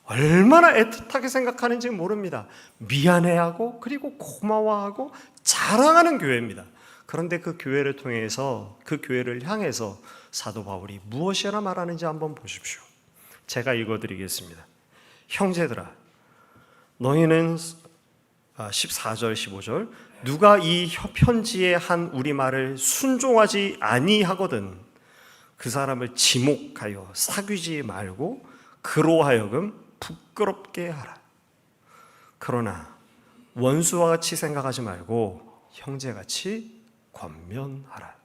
얼마나 애틋하게 생각하는지 모릅니다. 미안해하고 그리고 고마워하고 자랑하는 교회입니다. 그런데 그 교회를 통해서, 그 교회를 향해서 사도 바울이 무엇이라 말하는지 한번 보십시오. 제가 읽어드리겠습니다. 형제들아, 너희는 14절 15절 누가 이 편지에 한 우리 말을 순종하지 아니하거든 그 사람을 지목하여 사귀지 말고 그로 하여금 부끄럽게 하라. 그러나 원수와 같이 생각하지 말고 형제같이 권면하라.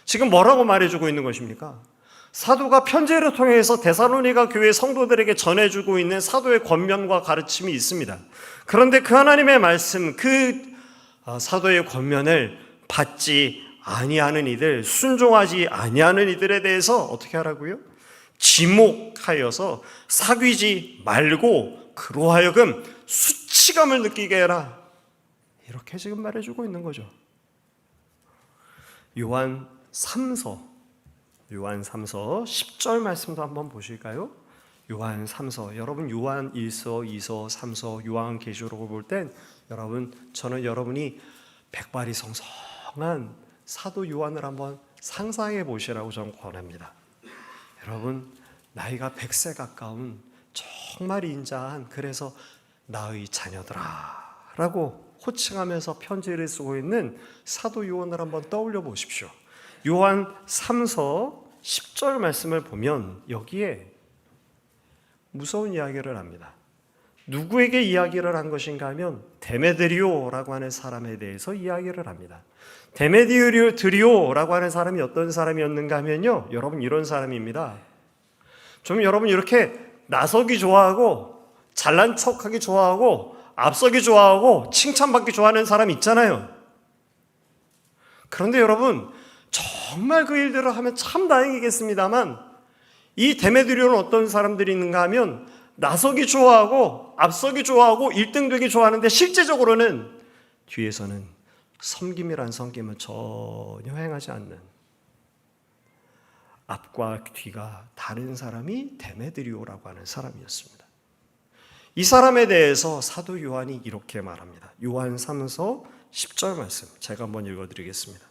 지금 뭐라고 말해주고 있는 것입니까? 사도가 편지를 통해서 데살로니가 교회 성도들에게 전해주고 있는 사도의 권면과 가르침이 있습니다. 그런데 그 하나님의 말씀, 그 사도의 권면을 받지 아니하는 이들, 순종하지 아니하는 이들에 대해서 어떻게 하라고요? 지목하여서 사귀지 말고 그로 하여금 수치감을 느끼게 해라. 이렇게 지금 말해주고 있는 거죠. 요한 3서 10절 말씀도 한번 보실까요? 요한 3서, 여러분 요한 1서, 2서, 3서, 요한계시록을 볼 땐 저는 여러분이 백발이 성성한 사도 요한을 한번 상상해 보시라고 저는 권합니다. 여러분, 나이가 100세 가까운 정말 인자한, 그래서 나의 자녀들아 라고 호칭하면서 편지를 쓰고 있는 사도 요한을 한번 떠올려 보십시오. 요한 3서 10절 말씀을 보면 여기에 무서운 이야기를 합니다. 누구에게 이야기를 한 것인가 하면 데메드리오라고 하는 사람에 대해서 이야기를 합니다. 데메드리오라고 하는 사람이 어떤 사람이었는가 하면요, 여러분 이런 사람입니다. 좀 여러분 이렇게 나서기 좋아하고 잘난 척하기 좋아하고 앞서기 좋아하고 칭찬받기 좋아하는 사람 있잖아요. 그런데 여러분 정말 그 일들을 하면 참 다행이겠습니다만 이 데메드리오는 어떤 사람들이 있는가 하면 나서기 좋아하고 앞서기 좋아하고 1등 되기 좋아하는데 실제적으로는 뒤에서는 섬김이란 섬김은 전혀 행하지 않는 앞과 뒤가 다른 사람이 데메드리오라고 하는 사람이었습니다. 이 사람에 대해서 사도 요한이 이렇게 말합니다. 요한 3서 10절 말씀 제가 한번 읽어드리겠습니다.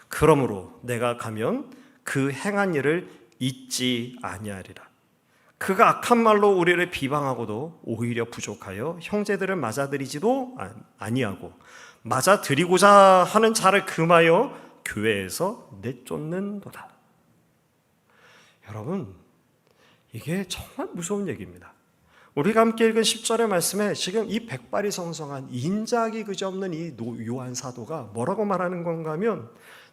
그러므로 내가 가면 그 행한 일을 잊지 아니하리라. 그가 악한 말로 우리를 비방하고도 오히려 부족하여 형제들을 맞아들이지도 아니하고 맞아들이고자 하는 자를 금하여 교회에서 내쫓는도다. 여러분, 이게 정말 무서운 얘기입니다. 우리가 함께 읽은 10절의 말씀에 지금 이 백발이 성성한 인자하기 그지없는 이 요한 사도가 뭐라고 말하는 건가 하면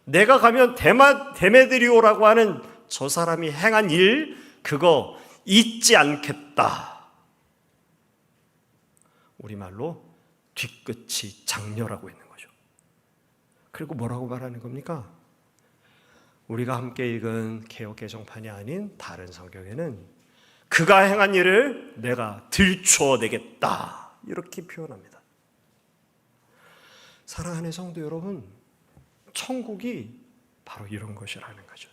내가 가면 데메드리오라고 하는 저 사람이 행한 일 그거 잊지 않겠다. 우리말로 뒤끝이 장렬하고 있는 거죠. 그리고 뭐라고 말하는 겁니까? 우리가 함께 읽은 개역 개정판이 아닌 다른 성경에는 그가 행한 일을 내가 들춰내겠다 이렇게 표현합니다. 사랑하는 성도 여러분, 천국이 바로 이런 것이라는 거죠.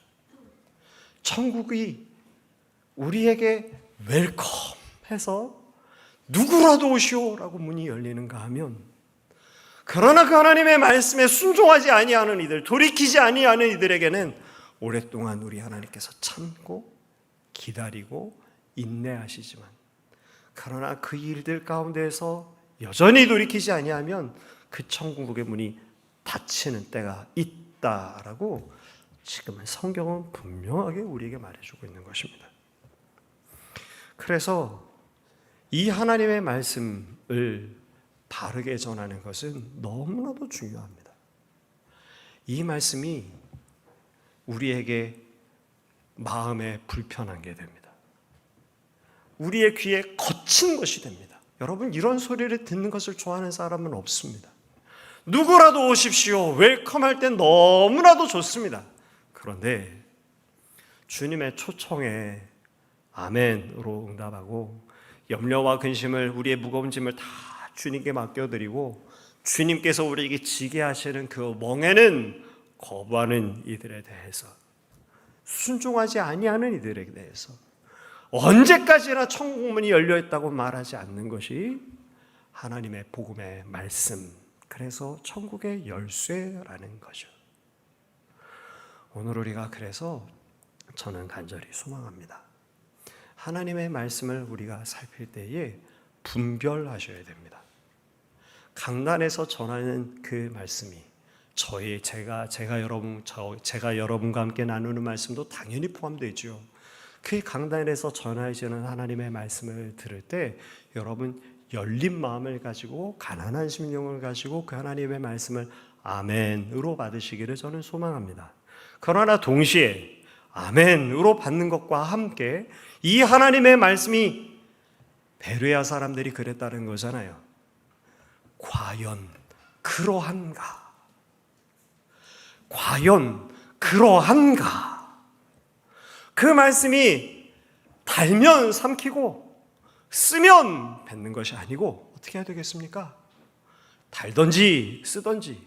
천국이 우리에게 웰컴해서 누구라도 오시오라고 문이 열리는가 하면 그러나 그 하나님의 말씀에 순종하지 아니하는 이들, 돌이키지 아니하는 이들에게는 오랫동안 우리 하나님께서 참고 기다리고 인내하시지만 그러나 그 일들 가운데에서 여전히 돌이키지 아니하면 그 천국의 문이 닫히는 때가 있다라고 지금은 성경은 분명하게 우리에게 말해주고 있는 것입니다. 그래서 이 하나님의 말씀을 바르게 전하는 것은 너무나도 중요합니다. 이 말씀이 우리에게 마음에 불편한 게 됩니다. 우리의 귀에 거친 것이 됩니다. 여러분, 이런 소리를 듣는 것을 좋아하는 사람은 없습니다. 누구라도 오십시오. 웰컴할 땐 너무나도 좋습니다. 그런데 주님의 초청에 아멘으로 응답하고 염려와 근심을 우리의 무거운 짐을 다 주님께 맡겨드리고 주님께서 우리에게 지게 하시는 그 멍에는 거부하는 이들에 대해서 순종하지 아니하는 이들에 대해서 언제까지나 천국문이 열려있다고 말하지 않는 것이 하나님의 복음의 말씀, 그래서 천국의 열쇠라는 거죠. 오늘 우리가 그래서 저는 간절히 소망합니다. 하나님의 말씀을 우리가 살필 때에 분별하셔야 됩니다. 강단에서 전하는 그 말씀이 제가 여러분과 함께 나누는 말씀도 당연히 포함되죠. 그 강단에서 전하시는 하나님의 말씀을 들을 때 여러분 열린 마음을 가지고 가난한 심령을 가지고 그 하나님의 말씀을 아멘으로 받으시기를 저는 소망합니다. 그러나 동시에 아멘으로 받는 것과 함께 이 하나님의 말씀이 베레아 사람들이 그랬다는 거잖아요. 과연 그러한가? 과연 그러한가? 그 말씀이 달면 삼키고 쓰면 뱉는 것이 아니고 어떻게 해야 되겠습니까? 달던지 쓰던지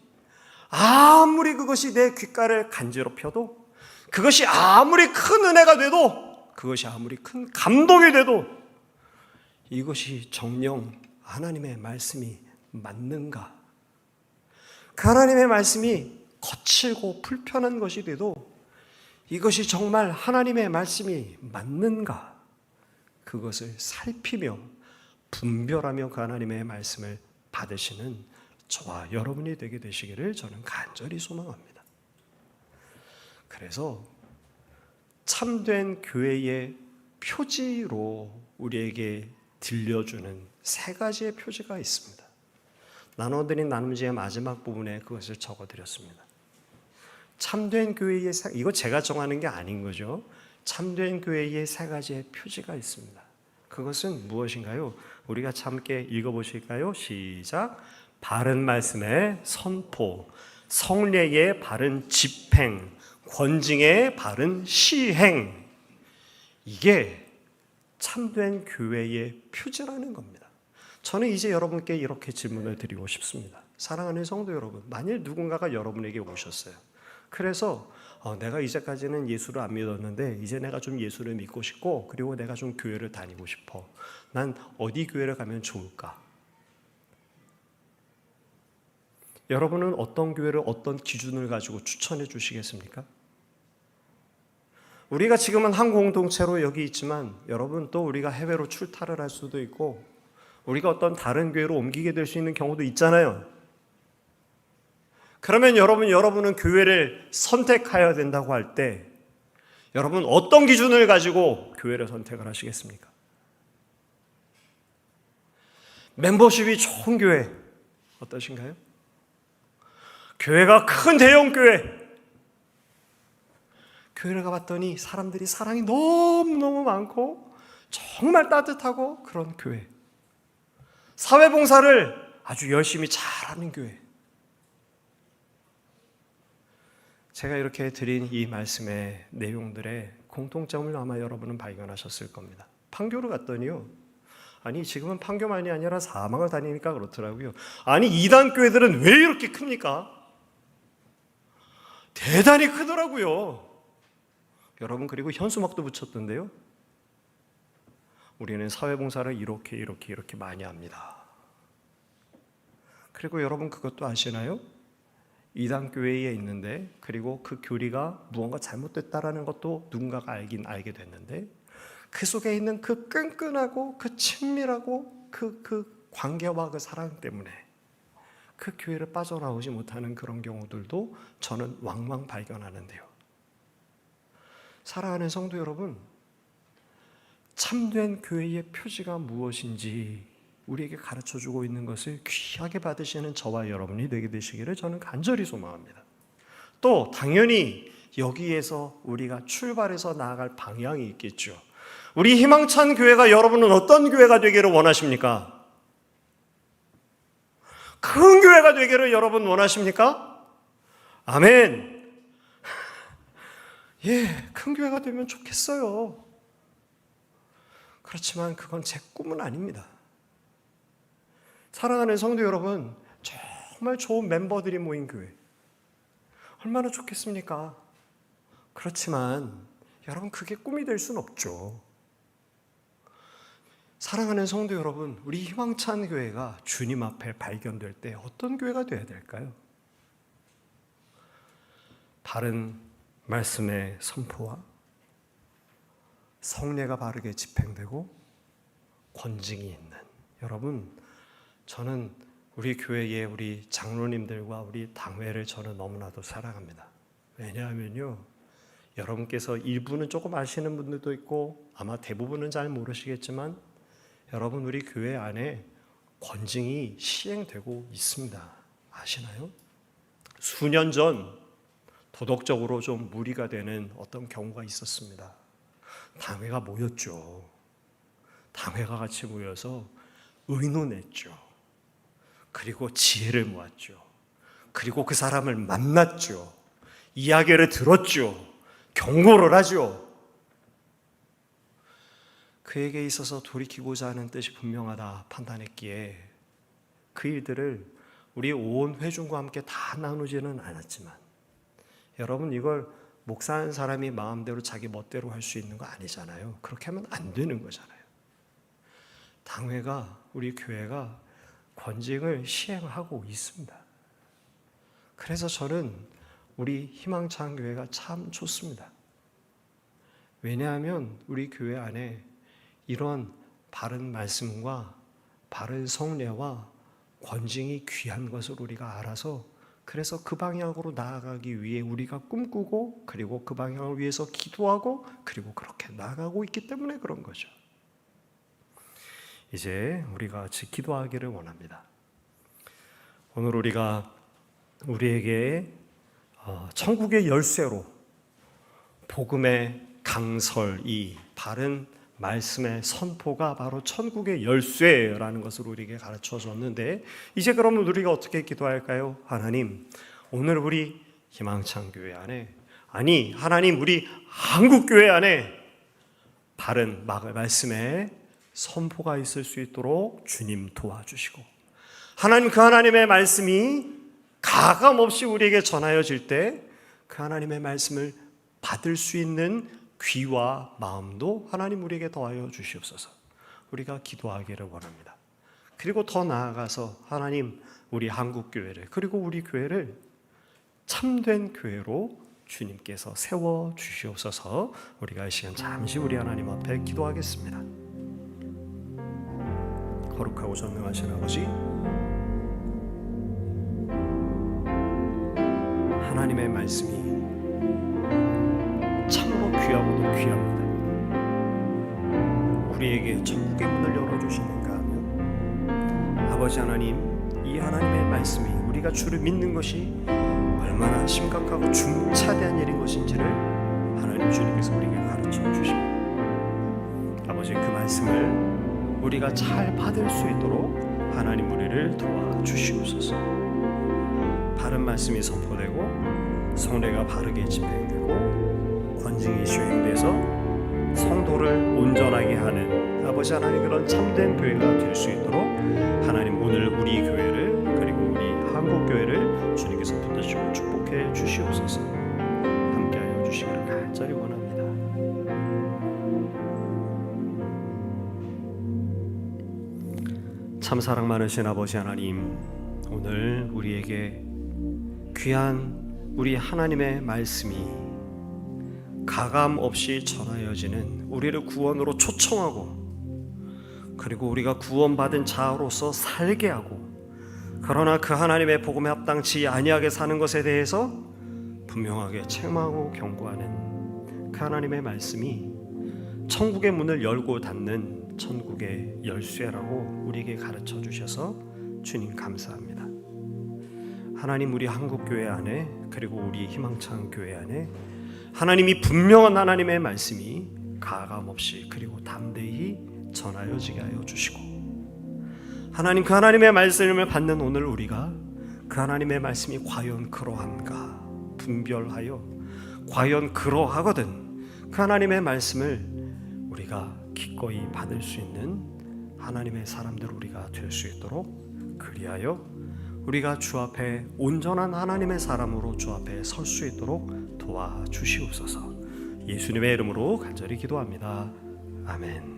아무리 그것이 내 귓가를 간지럽혀도 그것이 아무리 큰 은혜가 돼도 그것이 아무리 큰 감동이 돼도 이것이 정녕 하나님의 말씀이 맞는가? 그 하나님의 말씀이 거칠고 불편한 것이 돼도 이것이 정말 하나님의 말씀이 맞는가? 그것을 살피며 분별하며 그 하나님의 말씀을 받으시는 저와 여러분이 되게 되시기를 저는 간절히 소망합니다. 그래서 참된 교회의 표지로 우리에게 들려주는 세 가지의 표지가 있습니다. 나눠드린 나눔지의 마지막 부분에 그것을 적어드렸습니다. 참된 교회의 이거 제가 정하는 게 아닌 거죠. 참된 교회의 세 가지의 표지가 있습니다. 그것은 무엇인가요? 우리가 함께 읽어보실까요? 시작. 바른 말씀의 선포, 성례의 바른 집행, 권징의 바른 시행, 이게 참된 교회의 표지라는 겁니다. 저는 이제 여러분께 이렇게 질문을 드리고 싶습니다. 사랑하는 성도 여러분, 만일 누군가가 여러분에게 오셨어요. 그래서 내가 이제까지는 예수를 안 믿었는데 이제 내가 좀 예수를 믿고 싶고, 그리고 내가 좀 교회를 다니고 싶어. 난 어디 교회를 가면 좋을까? 여러분은 어떤 교회를 어떤 기준을 가지고 추천해 주시겠습니까? 우리가 지금은 한 공동체로 여기 있지만 여러분, 또 우리가 해외로 출타를 할 수도 있고 우리가 어떤 다른 교회로 옮기게 될 수 있는 경우도 있잖아요. 그러면 여러분은 교회를 선택해야 된다고 할 때 여러분 어떤 기준을 가지고 교회를 선택을 하시겠습니까? 멤버십이 좋은 교회 어떠신가요? 교회가 큰 대형 교회를 가봤더니 사람들이 사랑이 너무너무 많고 정말 따뜻하고 그런 교회, 사회봉사를 아주 열심히 잘하는 교회. 제가 이렇게 드린 이 말씀의 내용들의 공통점을 아마 여러분은 발견하셨을 겁니다. 판교를 갔더니요, 아니 지금은 판교만이 아니라 사방을 다니니까 그렇더라고요. 아니 이단 교회들은 왜 이렇게 큽니까? 대단히 크더라고요. 여러분, 그리고 현수막도 붙였던데요, 우리는 사회봉사를 이렇게 많이 합니다. 그리고 여러분 그것도 아시나요? 이단 교회에 있는데, 그리고 그 교리가 무언가 잘못됐다라는 것도 누군가가 알게 됐는데, 그 속에 있는 그 끈끈하고 그 친밀하고 그 관계와 그 사랑 때문에 그 교회를 빠져나오지 못하는 그런 경우들도 저는 왕왕 발견하는데요. 사랑하는 성도 여러분, 참된 교회의 표지가 무엇인지 우리에게 가르쳐주고 있는 것을 귀하게 받으시는 저와 여러분이 되게 되시기를 저는 간절히 소망합니다. 또 당연히 여기에서 우리가 출발해서 나아갈 방향이 있겠죠. 우리 희망찬 교회가, 여러분은 어떤 교회가 되기를 원하십니까? 큰 교회가 되기를 여러분 원하십니까? 아멘. 예, 큰 교회가 되면 좋겠어요. 그렇지만 그건 제 꿈은 아닙니다. 사랑하는 성도 여러분, 정말 좋은 멤버들이 모인 교회, 얼마나 좋겠습니까? 그렇지만 여러분, 그게 꿈이 될 수는 없죠. 사랑하는 성도 여러분, 우리 희망찬 교회가 주님 앞에 발견될 때 어떤 교회가 되어야 될까요? 바른 말씀의 선포와 성례가 바르게 집행되고 권징이 있는, 여러분, 저는 우리 교회의 우리 장로님들과 우리 당회를 저는 너무나도 사랑합니다. 왜냐하면요, 여러분께서 일부는 조금 아시는 분들도 있고 아마 대부분은 잘 모르시겠지만, 여러분 우리 교회 안에 권징이 시행되고 있습니다. 아시나요? 수년 전 도덕적으로 좀 무리가 되는 어떤 경우가 있었습니다. 당회가 모였죠. 당회가 같이 모여서 의논했죠. 그리고 지혜를 모았죠. 그리고 그 사람을 만났죠. 이야기를 들었죠. 경고를 하죠. 그에게 있어서 돌이키고자 하는 뜻이 분명하다 판단했기에 그 일들을 우리 온 회중과 함께 다 나누지는 않았지만, 여러분 이걸 목사하는 사람이 마음대로 자기 멋대로 할 수 있는 거 아니잖아요. 그렇게 하면 안 되는 거잖아요. 당회가, 우리 교회가 권징을 시행하고 있습니다. 그래서 저는 우리 희망찬 교회가 참 좋습니다. 왜냐하면 우리 교회 안에 이런 바른 말씀과 바른 성례와 권징이 귀한 것을 우리가 알아서, 그래서 그 방향으로 나아가기 위해 우리가 꿈꾸고, 그리고 그 방향을 위해서 기도하고, 그리고 그렇게 나아가고 있기 때문에 그런 거죠. 이제 우리가 같이 기도하기를 원합니다. 오늘 우리가 우리에게 천국의 열쇠로 복음의 강설이, 바른 말씀의 선포가 바로 천국의 열쇠라는 것을 우리에게 가르쳐 줬는데, 이제 그러면 우리가 어떻게 기도할까요? 하나님, 오늘 우리 희망찬 교회 안에, 아니 하나님 우리 한국교회 안에 바른 말씀의 선포가 있을 수 있도록 주님 도와주시고, 하나님 그 하나님의 말씀이 가감없이 우리에게 전하여질 때 그 하나님의 말씀을 받을 수 있는 귀와 마음도 하나님 우리에게 더하여 주시옵소서. 우리가 기도하기를 원합니다. 그리고 더 나아가서 하나님 우리 한국교회를, 그리고 우리 교회를 참된 교회로 주님께서 세워 주시옵소서. 우리가 이 시간 잠시 우리 하나님 앞에 기도하겠습니다. 거룩하고 전능하신 아버지, 하나님의 말씀이 참으로 귀하고도 귀합니다. 우리에게 천국의 문을 열어주시는가 하면, 아버지 하나님, 이 하나님의 말씀이 우리가 주를 믿는 것이 얼마나 심각하고 중차대한 일인 것인지를 하나님 주님께서 우리에게 가르쳐 주십니다. 아버지, 그 말씀을 우리가 잘 받을 수 있도록 하나님 우리를 도와주시옵소서. 바른 말씀이 선포되고 성례가 바르게 집행되고 권징이 수행돼서 성도를 온전하게 하는 아버지 하나님 그런 참된 교회가 될 수 있도록 하나님 오늘 우리 교회를, 그리고 우리 한국교회를 주님께서 붙드시고 축복해 주시옵소서. 함께하여 주시기를 간절히 원합니다. 참 사랑 많으신 아버지 하나님, 오늘 우리에게 귀한 우리 하나님의 말씀이 가감 없이 전하여지는 우리를 구원으로 초청하고, 그리고 우리가 구원받은 자로서 살게 하고, 그러나 그 하나님의 복음에 합당치 아니하게 사는 것에 대해서 분명하게 책망하고 경고하는 그 하나님의 말씀이 천국의 문을 열고 닫는 천국의 열쇠라고 우리에게 가르쳐 주셔서 주님 감사합니다. 하나님 우리 한국교회 안에, 그리고 우리 희망찬 교회 안에 하나님이 분명한 하나님의 말씀이 가감없이 그리고 담대히 전하여지게 하여 주시고, 하나님 그 하나님의 말씀을 받는 오늘 우리가 그 하나님의 말씀이 과연 그러한가 분별하여, 과연 그러하거든 그 하나님의 말씀을 우리가 기꺼이 받을 수 있는 하나님의 사람들 우리가 될 수 있도록, 그리하여 우리가 주 앞에 온전한 하나님의 사람으로 주 앞에 설 수 있도록 도와주시옵소서. 예수님의 이름으로 간절히 기도합니다. 아멘.